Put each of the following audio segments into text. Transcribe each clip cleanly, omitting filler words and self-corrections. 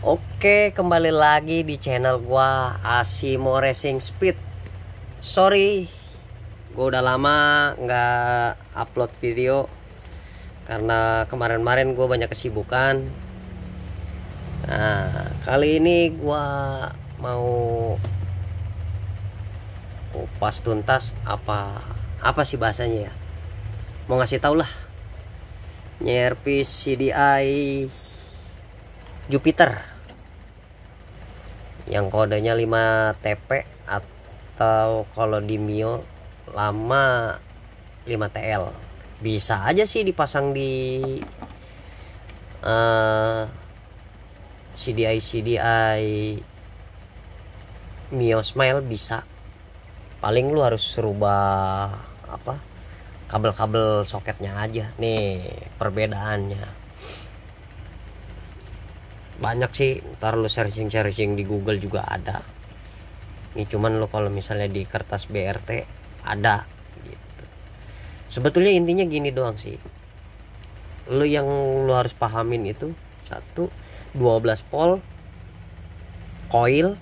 Oke, kembali lagi di channel gua Asimo Racing Speed. Sorry, gua udah lama nggak upload video karena kemarin-kemarin gua banyak kesibukan. Nah, kali ini gua mau kupas tuntas apa sih bahasanya ya? Mau ngasih tau lah, nyerpis CDI Jupiter yang kodenya 5TP atau kalau di Mio lama 5TL. Bisa aja sih dipasang di CDI Mio Smile bisa. Paling lu harus rubah kabel-kabel soketnya aja. Nih perbedaannya banyak sih, ntar lu searching di Google juga ada. Ini cuman lu kalau misalnya di kertas BRT ada gitu. Sebetulnya intinya gini doang sih. Lu yang lu harus pahamin itu satu, 12 volt, coil,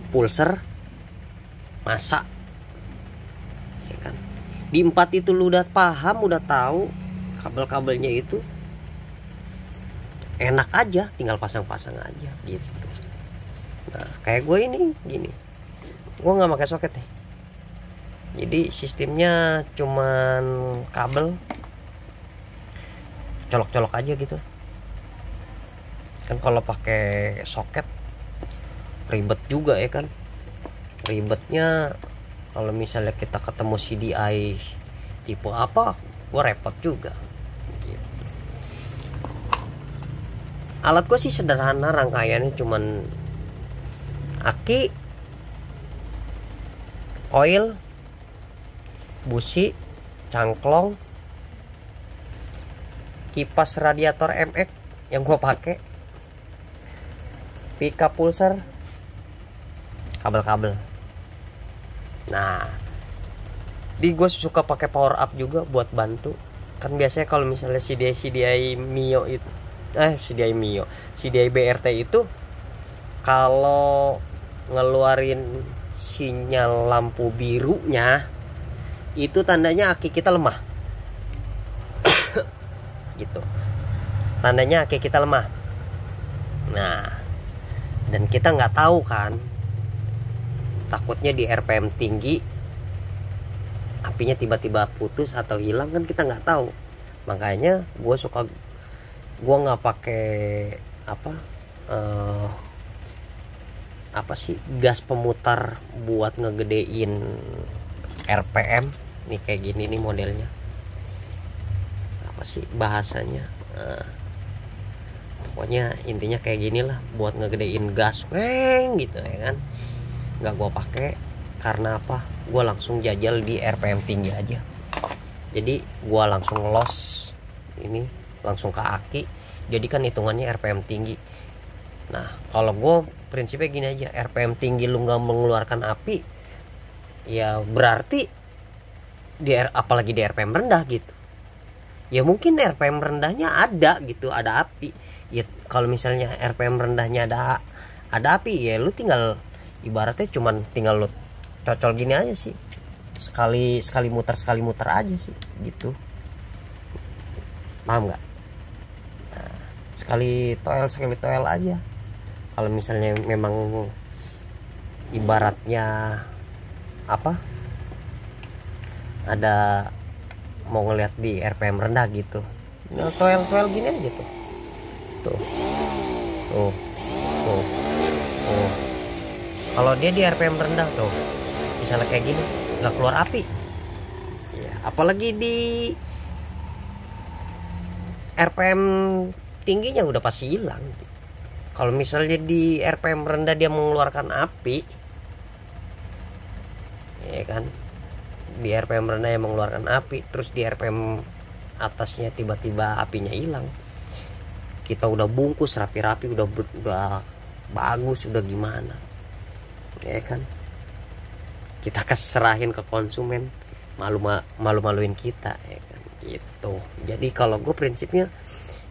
pulser, masa, ya kan? Di 4 itu lu udah paham, udah tahu kabel-kabelnya itu, enak aja, tinggal pasang-pasang aja gitu. Nah kayak gue ini gini, gue nggak pakai soket nih, jadi sistemnya cuman kabel colok-colok aja gitu kan. Kalau pakai soket ribet juga ya kan. Ribetnya kalau misalnya kita ketemu CDI tipe apa, gue repot juga. Alat gue sih sederhana, rangkaiannya cuman aki, oil, busi, cangklong, kipas radiator MX yang gue pakai, pickup pulser, kabel-kabel. Nah, di gue suka pakai power up juga buat bantu. Kan biasanya kalau misalnya CDI Mio itu CDI BRT itu kalau ngeluarin sinyal lampu birunya itu tandanya aki kita lemah. Gitu. Tandanya aki kita lemah. Nah, dan kita nggak tahu kan, takutnya di RPM tinggi apinya tiba-tiba putus atau hilang, kan kita nggak tahu. Makanya gue nggak pakai gas pemutar buat ngegedein RPM. Nih kayak gini nih modelnya, apa sih bahasanya, pokoknya intinya kayak gini lah, buat ngegedein gas gitu ya kan. Nggak gue pakai karena apa, gue langsung jajal di RPM tinggi aja. Jadi gue langsung los ini langsung ke aki, jadi kan hitungannya RPM tinggi. Nah kalau gue prinsipnya gini aja, RPM tinggi lu nggak mengeluarkan api ya berarti apalagi di RPM rendah gitu ya, mungkin RPM rendahnya ada gitu, ada api ya. Kalau misalnya RPM rendahnya ada api ya, lu tinggal ibaratnya cuman tinggal lu cocol gini aja sih, sekali muter aja sih gitu, paham nggak? Sekali toel aja. Kalau misalnya memang ibaratnya ada mau ngeliat di RPM rendah gitu, toel gini aja tuh. Kalau dia di RPM rendah tuh misalnya kayak gini nggak keluar api ya, apalagi di RPM tingginya udah pasti hilang. Kalau misalnya di RPM rendah dia mengeluarkan api, ya kan, di RPM rendah yang mengeluarkan api, terus di RPM atasnya tiba-tiba apinya hilang, kita udah bungkus rapi-rapi, udah bagus, udah gimana, ya kan, kita keserahin ke konsumen, malu-maluin kita, ya kan, gitu. Jadi kalau gue prinsipnya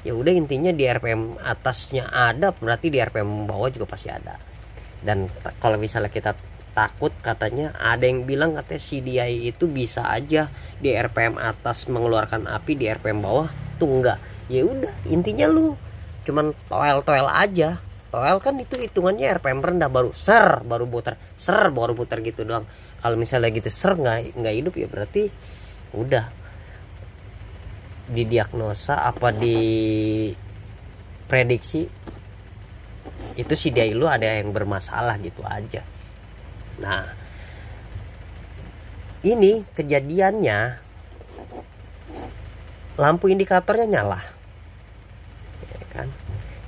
Ya udah, intinya di RPM atasnya ada, berarti di RPM bawah juga pasti ada. Dan kalau misalnya kita takut, katanya ada yang bilang katanya CDI itu bisa aja di RPM atas mengeluarkan api, di RPM bawah tuh enggak. Ya udah, intinya lu cuman toel aja. Toel kan itu hitungannya RPM rendah, baru baru putar gitu doang. Kalau misalnya gitu nggak hidup, ya berarti udah didiagnosa apa diprediksi itu CDI lu ada yang bermasalah gitu aja. Nah, ini kejadiannya lampu indikatornya nyala, ya kan?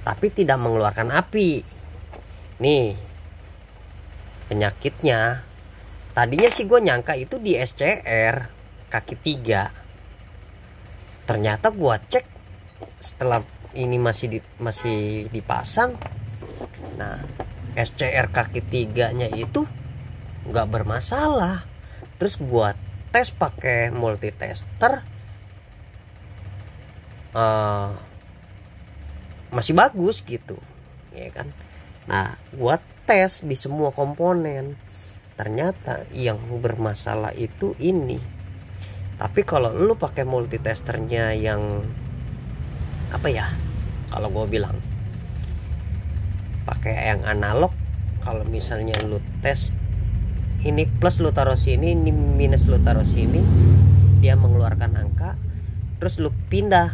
Tapi tidak mengeluarkan api. Nih penyakitnya. Tadinya sih gue nyangka itu di SCR kaki 3. Ternyata gue cek setelah ini masih dipasang. Nah, SCR kaki 3-nya itu nggak bermasalah. Terus gue tes pakai multitester, masih bagus gitu, ya kan? Nah, gue tes di semua komponen, ternyata yang bermasalah itu ini. Tapi kalau lu pakai multitesternya yang apa ya, kalau gue bilang pakai yang analog, kalau misalnya lu tes ini plus lu taruh sini, ini minus lu taruh sini, dia mengeluarkan angka. Terus lu pindah,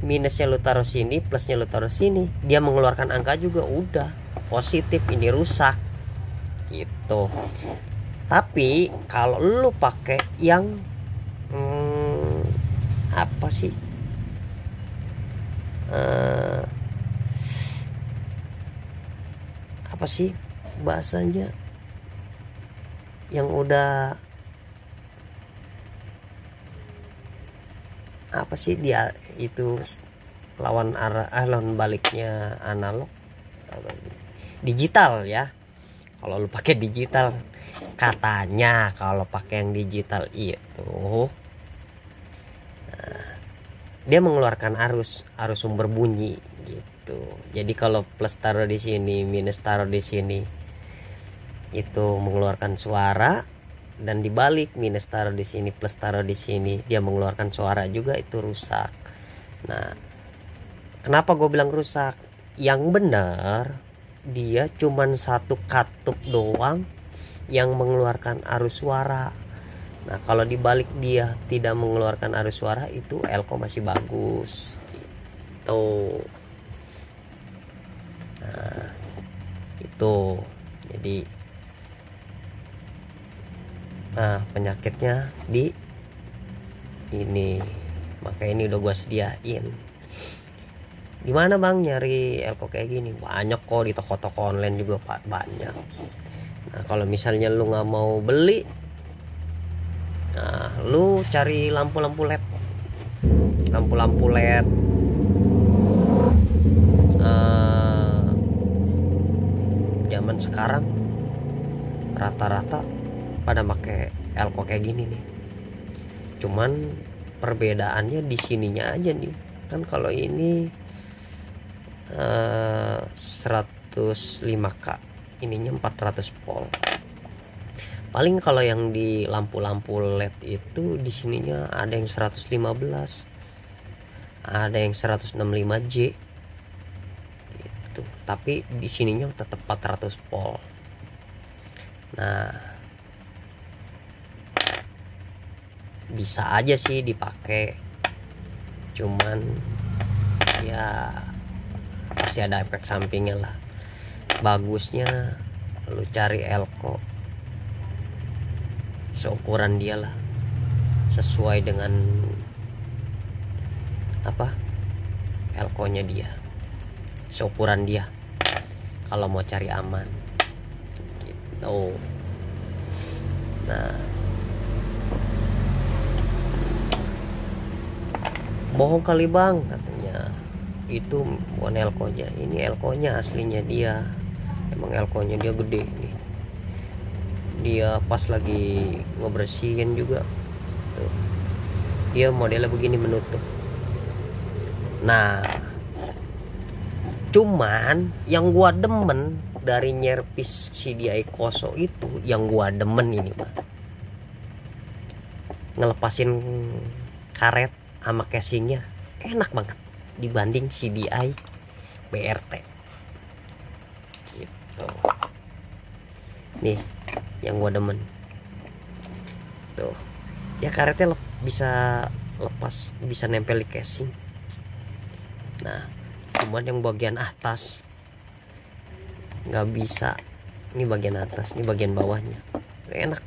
minusnya lu taruh sini, plusnya lu taruh sini, dia mengeluarkan angka juga, udah positif, ini rusak gitu. Tapi kalau lu pakai yang apa sih, apa sih bahasanya, yang udah apa sih, dia itu lawan arah lawan baliknya analog, digital ya. Kalau lu pakai digital, katanya kalau pakai yang digital itu dia mengeluarkan arus sumber bunyi gitu. Jadi kalau plus taruh di sini, minus taruh di sini, itu mengeluarkan suara, dan dibalik, minus taruh di sini, plus taruh di sini, dia mengeluarkan suara juga, itu rusak. Nah, kenapa gue bilang rusak? Yang benar dia cuman satu katup doang yang mengeluarkan arus suara. Nah, kalau dibalik dia tidak mengeluarkan arus suara, itu elko masih bagus gitu. Nah, itu jadi penyakitnya di ini. Maka ini udah gua sediain. Di mana bang nyari elko kayak gini? Banyak kok di toko-toko online juga, Pak, banyak. Nah, kalau misalnya lu nggak mau beli, nah lu cari lampu-lampu LED. Lampu-lampu LED zaman sekarang rata-rata pada pakai elko kayak gini nih. Cuman perbedaannya di sininya aja nih. Kan kalau ini 105K, ininya 400 volt. Paling kalau yang di lampu-lampu LED itu di sininya ada yang 115, ada yang 165J gitu. Tapi di sininya tetap 400 volt. Nah, bisa aja sih dipakai, cuman ya pasti ada efek sampingnya lah. Bagusnya lu cari elko seukuran dia lah, sesuai dengan apa elkonya dia, seukuran dia, kalau mau cari aman gitu. Nah, bohong kali bang katanya, itu bukan elkonya, ini elkonya aslinya dia. Emang elkonya dia gede nih, dia pas lagi ngebersihin juga tuh, dia modelnya begini menutup. Nah, Cuman yang gua demen dari nyerpis CDI Koso itu, yang gua demen ini mah ngelepasin karet sama casingnya enak banget dibanding CDI BRT gitu. Nih yang gua demen tuh, ya karetnya bisa lepas, bisa nempel di casing. Nah cuman yang bagian atas nggak bisa. Ini bagian atas, ini bagian bawahnya enak.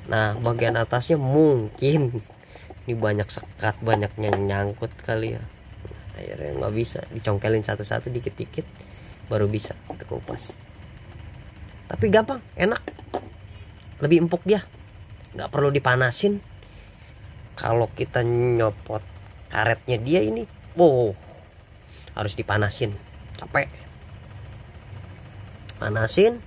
Nah bagian atasnya mungkin ini banyak sekat, banyak yang nyangkut kali ya, akhirnya nggak bisa dicongkelin satu-satu dikit-dikit baru bisa kupas. Tapi gampang, enak, lebih empuk dia, nggak perlu dipanasin. Kalau kita nyopot karetnya dia ini, harus dipanasin, capek panasin.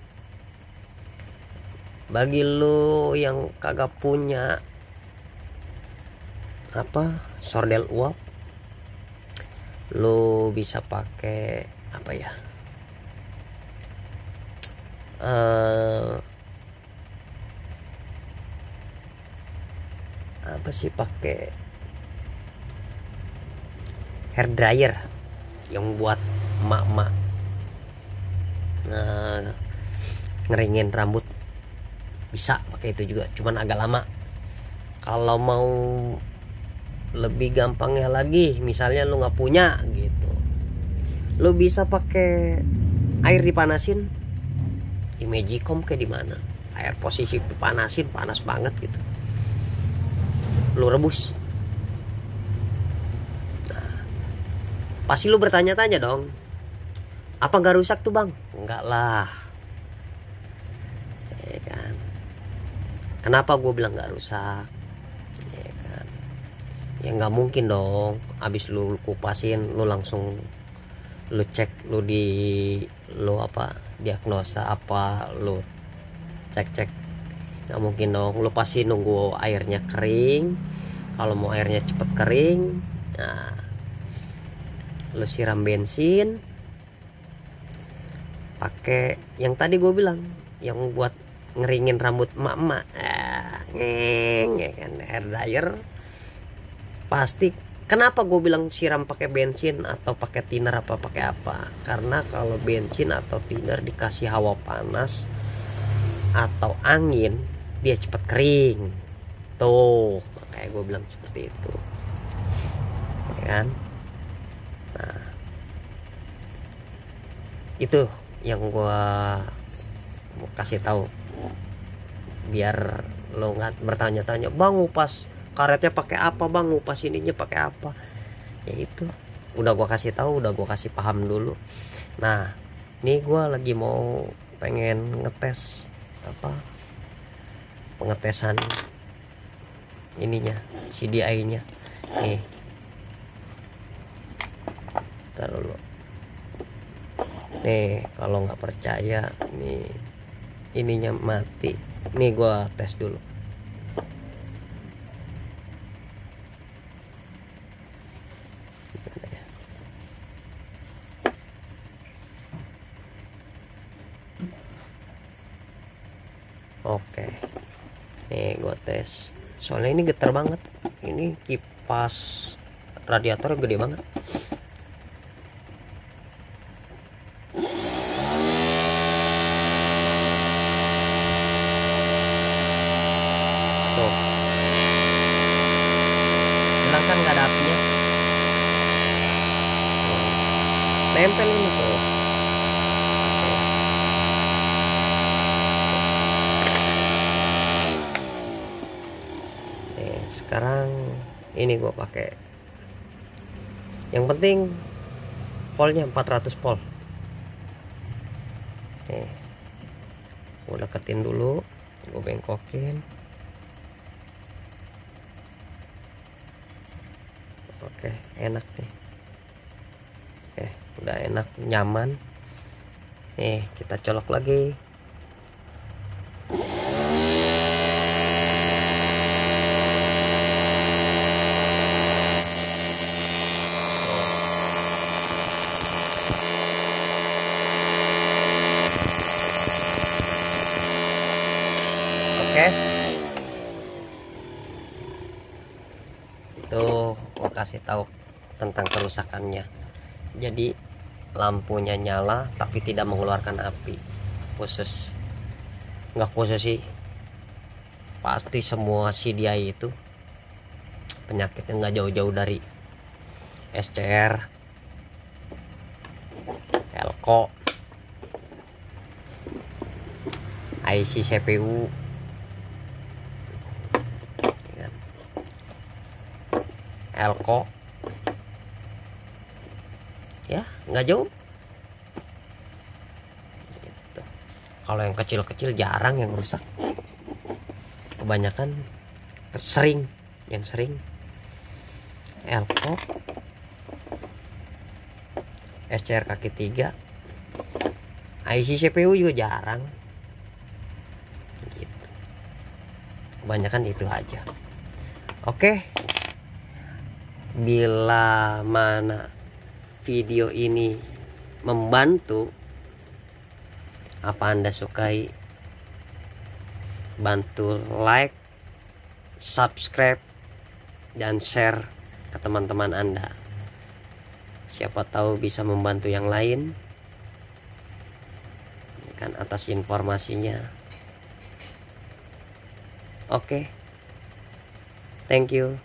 Bagi lu yang kagak punya sordel uap, lu bisa pakai apa ya, pakai hair dryer yang buat emak-emak ngeringin rambut, bisa pakai itu juga, cuman agak lama. Kalau mau lebih gampangnya lagi, misalnya lu nggak punya gitu, lu bisa pakai air dipanasin di Magicom kayak di mana, air posisi dipanasin panas banget gitu, lu rebus. Nah, pasti lu bertanya-tanya dong, apa nggak rusak tuh bang? Enggak lah, ya kan. Kenapa gue bilang nggak rusak? Ya kan, ya nggak mungkin dong. Abis lu kupasin, lu langsung lu cek, lu diagnosa apa, lu cek, nggak mungkin dong. Lu pasti nunggu airnya kering. Kalau mau airnya cepet kering, nah lu siram bensin, pakai yang tadi gue bilang, yang buat ngeringin rambut emak-emak, ya kan, hair dryer. Pasti kenapa gue bilang siram pakai bensin atau pakai thinner apa pakai apa, karena kalau bensin atau thinner dikasih hawa panas atau angin dia cepat kering tuh, makanya gue bilang seperti itu, ya kan. Nah itu yang gue mau kasih tahu, biar lo nggak bertanya-tanya, bang ngupas karetnya pakai apa bang, ngupas ininya pakai apa. Ya itu udah gua kasih tahu, udah gua kasih paham dulu. Nah ini gua lagi mau pengen ngetes pengetesan ininya, CDI nya nih. Taruh dulu nih, kalau nggak percaya nih ininya mati nih, gua tes dulu. Oke, nih gua tes, soalnya ini getar banget, ini kipas radiator gede banget. Tuh, jelas kan nggak ada apinya, nempel ini tuh. Sekarang ini gue pakai, yang penting voltnya 400 volt. Gue deketin dulu, gue bengkokin. Oke, enak nih. Udah enak, nyaman. Nih kita colok lagi. kasih tahu tentang kerusakannya. Jadi lampunya nyala tapi tidak mengeluarkan api. Nggak khusus sih, pasti semua CDI itu penyakitnya nggak jauh-jauh dari SCR, Elko, IC CPU, Elko, ya nggak jauh. Gitu. Kalau yang kecil-kecil jarang yang rusak, kebanyakan yang sering Elko, SCR kaki 3, IC CPU juga jarang. Gitu. Kebanyakan itu aja. Oke, bila mana video ini membantu apa Anda sukai, bantu like, subscribe, dan share ke teman-teman Anda. Siapa tahu bisa membantu yang lain, kan, atas informasinya. Oke, thank you.